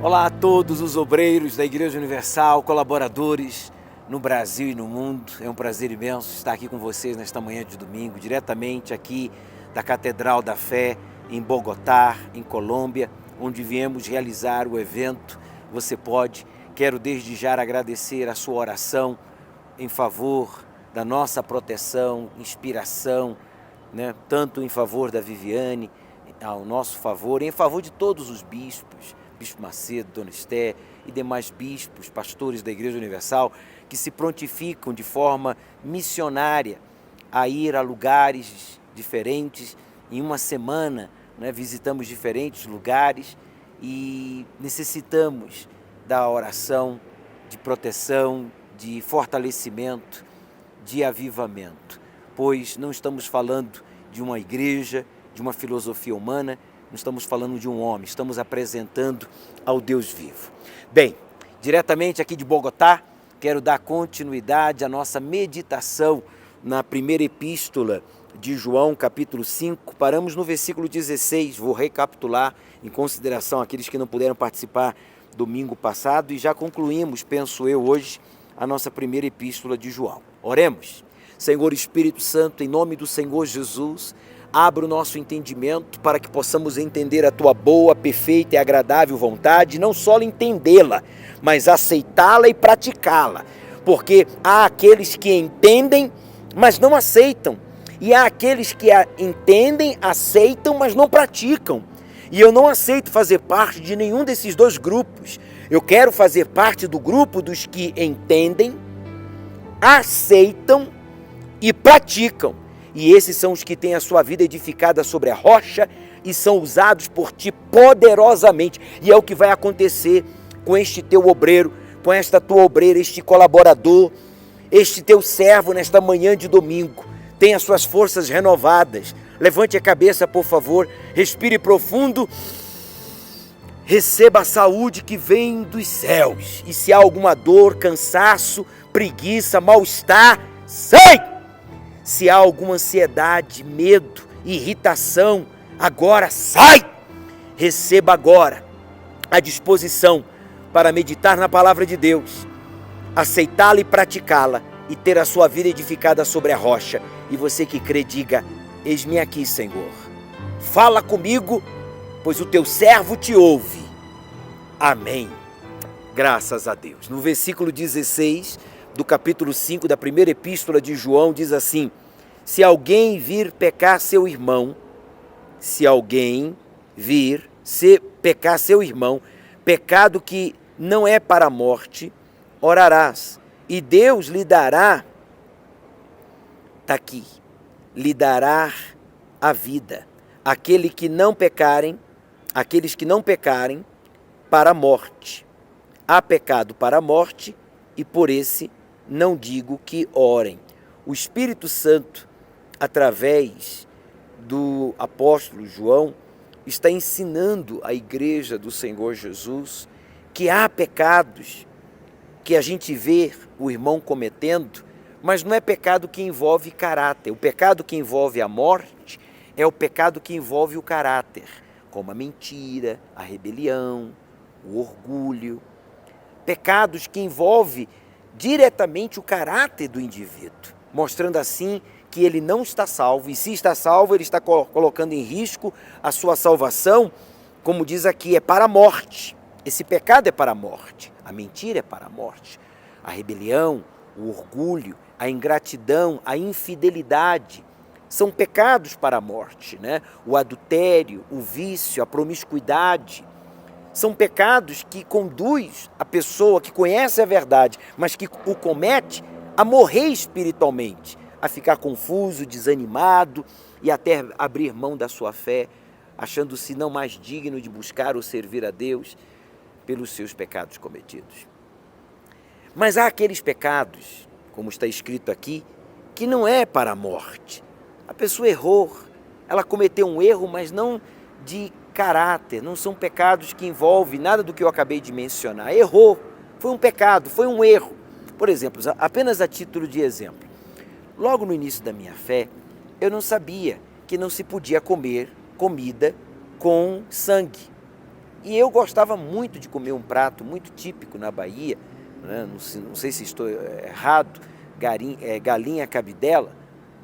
Olá a todos os obreiros da Igreja Universal, colaboradores no Brasil e no mundo. É um prazer imenso estar aqui com vocês nesta manhã de domingo, diretamente aqui da Catedral da Fé, em Bogotá, em Colômbia, onde viemos realizar o evento Você Pode. Quero desde já agradecer a sua oração em favor da nossa proteção, inspiração, tanto em favor da Viviane, ao nosso favor, e em favor de todos os bispos, Bispo Macedo, Dona Esté e demais bispos, pastores da Igreja Universal, que se prontificam de forma missionária a ir a lugares diferentes. Em uma semana, visitamos diferentes lugares e necessitamos da oração, de proteção, de fortalecimento, de avivamento, pois não estamos falando de uma igreja, de uma filosofia humana, não estamos falando de um homem, estamos apresentando ao Deus vivo. Bem, diretamente aqui de Bogotá, quero dar continuidade à nossa meditação na primeira epístola de João, capítulo 5, paramos no versículo 16, vou recapitular em consideração aqueles que não puderam participar domingo passado e já concluímos, penso eu, hoje, a nossa primeira epístola de João. Oremos. Senhor Espírito Santo, em nome do Senhor Jesus, abra o nosso entendimento para que possamos entender a Tua boa, perfeita e agradável vontade, não só entendê-la, mas aceitá-la e praticá-la, porque há aqueles que entendem, mas não aceitam, e há aqueles que entendem, aceitam, mas não praticam. E eu não aceito fazer parte de nenhum desses dois grupos. Eu quero fazer parte do grupo dos que entendem, aceitam e praticam. E esses são os que têm a sua vida edificada sobre a rocha e são usados por Ti poderosamente. E é o que vai acontecer com este Teu obreiro, com esta Tua obreira, este colaborador, este Teu servo nesta manhã de domingo. Tenha suas forças renovadas. Levante a cabeça, por favor, respire profundo, receba a saúde que vem dos céus. E se há alguma dor, cansaço, preguiça, mal-estar, sai! Se há alguma ansiedade, medo, irritação, agora sai! Receba agora a disposição para meditar na palavra de Deus, aceitá-la e praticá-la e ter a sua vida edificada sobre a rocha. E você que crê, diga: eis-me aqui, Senhor. Fala comigo, pois o Teu servo te ouve. Amém. Graças a Deus. No versículo 16 do capítulo 5 da primeira epístola de João, diz assim: se alguém vir pecar seu irmão, pecar seu irmão, pecado que não é para a morte, orarás, e Deus lhe dará, está aqui, lhe dará a vida. Aqueles que não pecarem para a morte. Há pecado para a morte, e por esse não digo que orem. O Espírito Santo, através do apóstolo João, está ensinando a igreja do Senhor Jesus que há pecados que a gente vê o irmão cometendo, mas não é pecado que envolve caráter. O pecado que envolve a morte é o pecado que envolve o caráter, como a mentira, a rebelião, o orgulho. Pecados que envolvem diretamente o caráter do indivíduo, mostrando assim que ele não está salvo, e se está salvo, ele está colocando em risco a sua salvação, como diz aqui, é para a morte. Esse pecado é para a morte, a mentira é para a morte, a rebelião, o orgulho, a ingratidão, a infidelidade, são pecados para a morte, O adultério, o vício, a promiscuidade, são pecados que conduz a pessoa que conhece a verdade, mas que o comete, a morrer espiritualmente, a ficar confuso, desanimado e até abrir mão da sua fé, achando-se não mais digno de buscar ou servir a Deus pelos seus pecados cometidos. Mas há aqueles pecados, como está escrito aqui, que não é para a morte. A pessoa errou, ela cometeu um erro, mas não de caráter, não são pecados que envolvem nada do que eu acabei de mencionar. Errou, foi um pecado, foi um erro. Por exemplo, apenas a título de exemplo, logo no início da minha fé, eu não sabia que não se podia comer comida com sangue. E eu gostava muito de comer um prato muito típico na Bahia, né? Não sei se estou errado, galinha cabidela,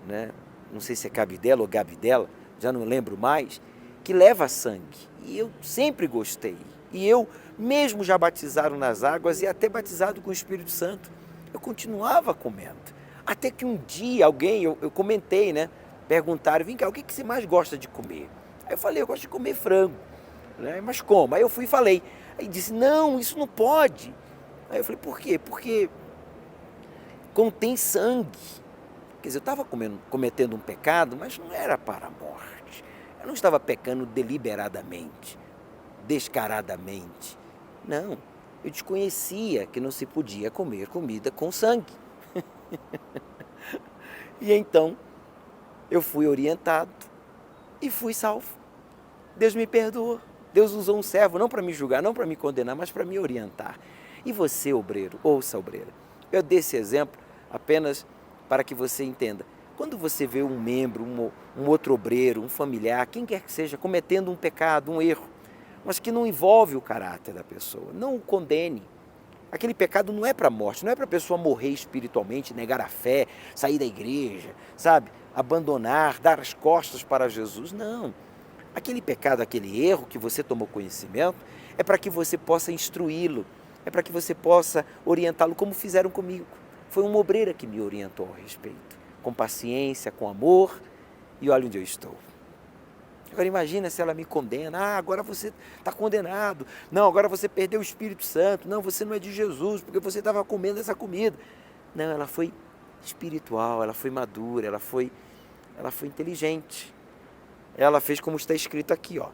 né? Não sei se é cabidela ou gabidela, já não lembro mais, que leva sangue. E eu sempre gostei. E eu, mesmo já batizado nas águas e até batizado com o Espírito Santo, eu continuava comendo. Até que um dia alguém, eu comentei, né? Perguntaram, vem cá, o que você mais gosta de comer? Aí eu falei, eu gosto de comer frango. Né? Mas como? Aí eu fui e falei. Aí disse, não, isso não pode. Aí eu falei, por quê? Porque contém sangue. Quer dizer, eu estava cometendo um pecado, mas não era para a morte. Eu não estava pecando deliberadamente, descaradamente. Não, eu desconhecia que não se podia comer comida com sangue. E então, eu fui orientado e fui salvo. Deus me perdoou. Deus usou um servo não para me julgar, não para me condenar, mas para me orientar. E você, obreiro, ouça, obreira, eu dei esse exemplo apenas para que você entenda. Quando você vê um membro, um outro obreiro, um familiar, quem quer que seja, cometendo um pecado, um erro, mas que não envolve o caráter da pessoa, não o condene. Aquele pecado não é para a morte, não é para a pessoa morrer espiritualmente, negar a fé, sair da igreja, sabe? Abandonar, dar as costas para Jesus, não. Aquele pecado, aquele erro que você tomou conhecimento, é para que você possa instruí-lo, é para que você possa orientá-lo como fizeram comigo. Foi uma obreira que me orientou a respeito, com paciência, com amor, e olha onde eu estou. Agora imagina se ela me condena, agora você está condenado, não, agora você perdeu o Espírito Santo, não, você não é de Jesus, porque você estava comendo essa comida. Não, ela foi espiritual, ela foi madura, ela foi inteligente. Ela fez como está escrito aqui, ó.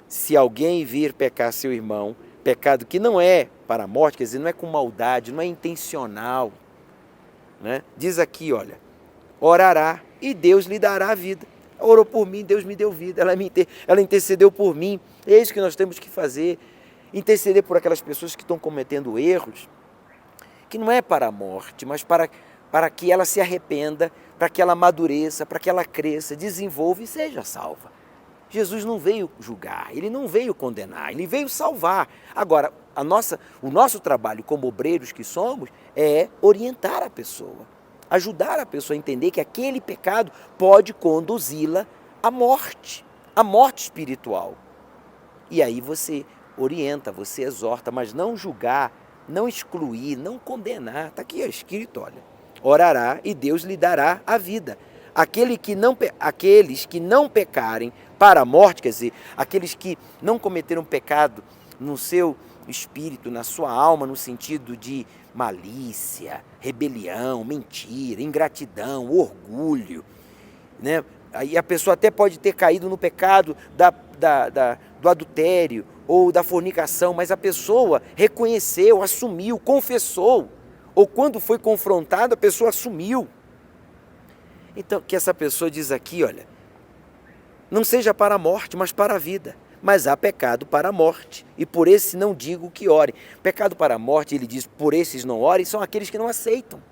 Se alguém vir pecar seu irmão, pecado que não é para a morte, quer dizer, não é com maldade, não é intencional, né? Diz aqui, olha, orará e Deus lhe dará a vida. Orou por mim, Deus me deu vida, ela intercedeu por mim. É isso que nós temos que fazer, interceder por aquelas pessoas que estão cometendo erros, que não é para a morte, mas para que ela se arrependa, para que ela amadureça, para que ela cresça, desenvolva e seja salva. Jesus não veio julgar, ele não veio condenar, ele veio salvar. Agora, o nosso trabalho como obreiros que somos é orientar a pessoa, ajudar a pessoa a entender que aquele pecado pode conduzi-la à morte espiritual. E aí você orienta, você exorta, mas não julgar, não excluir, não condenar. Está aqui escrito, olha. Orará e Deus lhe dará a vida. Aqueles que não pecarem para a morte, quer dizer, aqueles que não cometeram pecado no seu espírito, na sua alma, no sentido de malícia, rebelião, mentira, ingratidão, orgulho, né? Aí a pessoa até pode ter caído no pecado do adultério ou da fornicação, mas a pessoa reconheceu, assumiu, confessou, ou quando foi confrontada, a pessoa assumiu. Então, que essa pessoa diz aqui, olha, não seja para a morte, mas para a vida. Mas há pecado para a morte, e por esse não digo que orem. Pecado para a morte, ele diz, por esses não orem, são aqueles que não aceitam.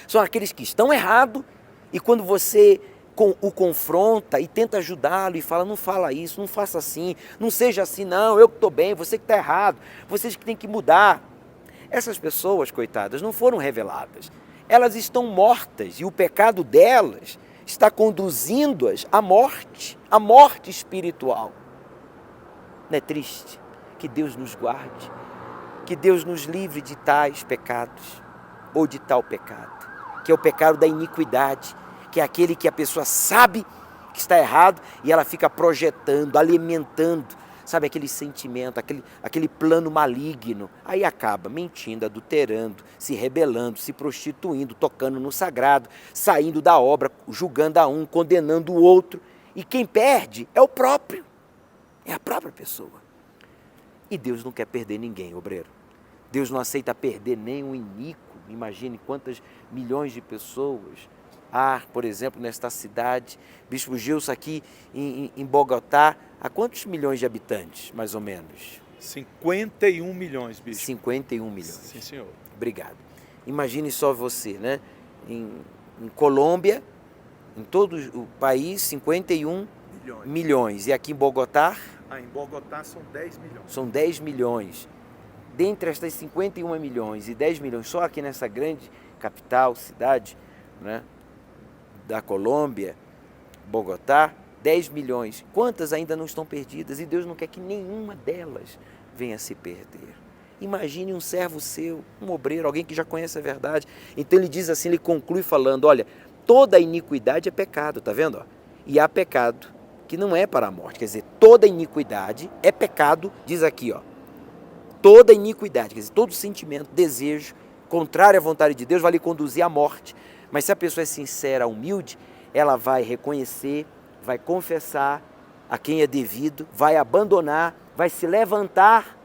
São aqueles que estão errados, e quando você o confronta e tenta ajudá-lo e fala, não fala isso, não faça assim, não seja assim, não, eu que estou bem, você que está errado, vocês que têm que mudar. Essas pessoas, coitadas, não foram reveladas. Elas estão mortas, e o pecado delas está conduzindo-as à morte espiritual. Não é triste? Que Deus nos guarde, que Deus nos livre de tais pecados, ou de tal pecado, que é o pecado da iniquidade, que é aquele que a pessoa sabe que está errado e ela fica projetando, alimentando, sabe, aquele sentimento, aquele plano maligno. Aí acaba mentindo, adulterando, se rebelando, se prostituindo, tocando no sagrado, saindo da obra, julgando a um, condenando o outro. E quem perde é o próprio, é a própria pessoa. E Deus não quer perder ninguém, obreiro. Deus não aceita perder nem um iníquo. Imagine quantas milhões de pessoas há, por exemplo, nesta cidade. Bispo Gilson, aqui em Bogotá, há quantos milhões de habitantes, mais ou menos? 51 milhões, bispo. 51 milhões. Sim, senhor. Obrigado. Imagine só você, né? Em Colômbia, em todo o país, 51 milhões. E aqui em Bogotá? Em Bogotá são 10 milhões. São 10 milhões. Dentre estas 51 milhões e 10 milhões, só aqui nessa grande capital, cidade, né, da Colômbia, Bogotá, 10 milhões. Quantas ainda não estão perdidas? E Deus não quer que nenhuma delas venha se perder. Imagine um servo seu, um obreiro, alguém que já conhece a verdade. Então ele diz assim, ele conclui falando, olha, toda iniquidade é pecado, tá vendo? Ó? E há pecado que não é para a morte. Quer dizer, toda iniquidade é pecado, diz aqui, ó. Toda iniquidade, quer dizer, todo sentimento, desejo, contrário à vontade de Deus, vai lhe conduzir à morte. Mas se a pessoa é sincera, humilde, ela vai reconhecer, vai confessar a quem é devido, vai abandonar, vai se levantar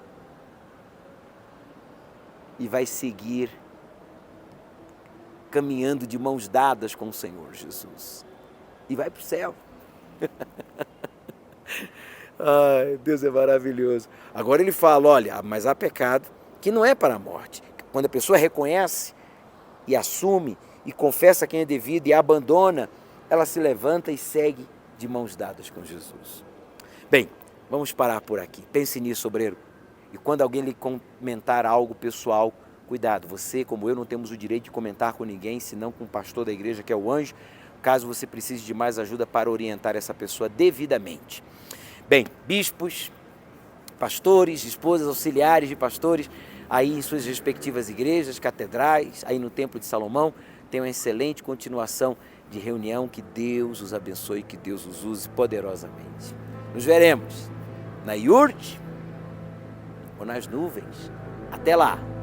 e vai seguir caminhando de mãos dadas com o Senhor Jesus. E vai para o céu. Ai, Deus é maravilhoso. Agora ele fala, olha, mas há pecado que não é para a morte. Quando a pessoa reconhece e assume e confessa quem é devido e abandona, ela se levanta e segue de mãos dadas com Jesus. Bem, vamos parar por aqui. Pense nisso, obreiro. E quando alguém lhe comentar algo pessoal, cuidado. Você, como eu, não temos o direito de comentar com ninguém, senão com o pastor da igreja, que é o anjo, caso você precise de mais ajuda para orientar essa pessoa devidamente. Bem, bispos, pastores, esposas, auxiliares de pastores, aí em suas respectivas igrejas, catedrais, aí no Templo de Salomão, tem uma excelente continuação de reunião. Que Deus os abençoe, que Deus os use poderosamente. Nos veremos na iurte ou nas nuvens. Até lá!